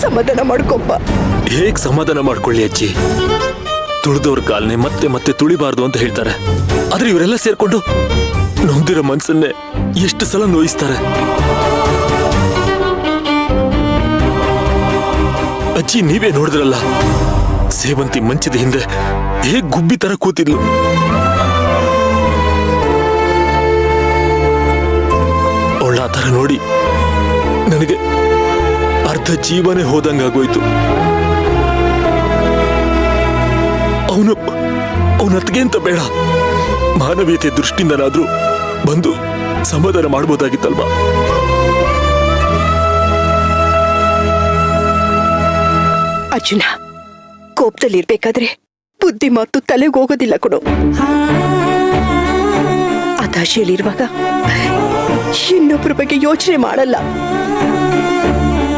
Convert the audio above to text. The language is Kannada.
ಸಮಾಧಾನ ಮಾಡ್ಕೊಪ್ಪ. ಹೇಗ್ ಸಮಾಧಾನ ಮಾಡ್ಕೊಳ್ಳಿ ಅಜ್ಜಿ? ತುಳಿದವ್ರ ಕಾಲ್ನೆ ಮತ್ತೆ ಮತ್ತೆ ತುಳಿಬಾರ್ದು ಅಂತ ಹೇಳ್ತಾರೆ. ಆದ್ರೆ ಇವರೆಲ್ಲ ಸೇರ್ಕೊಂಡು ನೊಂದಿರೋ ಮನ್ಸನ್ನೇ ಎಷ್ಟು ಸಲ ನೋಯಿಸ್ತಾರೆ. ಅಜ್ಜಿ ನೀವೇ ನೋಡಿದ್ರಲ್ಲ, ಸೇವಂತಿ ಮಂಚದ ಹಿಂದೆ ಹೇಗ್ ಗುಬ್ಬಿ ತರ ಕೂತಿದ್ಲು. ಅವಳ ಆ ತರ ನೋಡಿ ನನಗೆ ಅರ್ಧ ಜೀವನೇ ಹೋದಂಗಾಗೋಯ್ತು. ಅವನತ್ಗೆ ಅಂತ ಬೇಡ, ಮಾನವೀಯತೆ ದೃಷ್ಟಿಯಿಂದನಾದ್ರೂ ಬಂದು ಸಮಾಧಾನ ಮಾಡ್ಬೋದಾಗಿತ್ತಲ್ವಾ? ಅರ್ಜುನ, ಕೋಪದಲ್ಲಿರ್ಬೇಕಾದ್ರೆ ಬುದ್ಧಿ ಮಾತು ತಲೆಗೆ ಹೋಗೋದಿಲ್ಲ ಕೊಡು. ಹತಾಶೆಯಲ್ಲಿರುವಾಗ ಇನ್ನೊಬ್ಬರ ಬಗ್ಗೆ ಯೋಚನೆ ಮಾಡಲ್ಲ.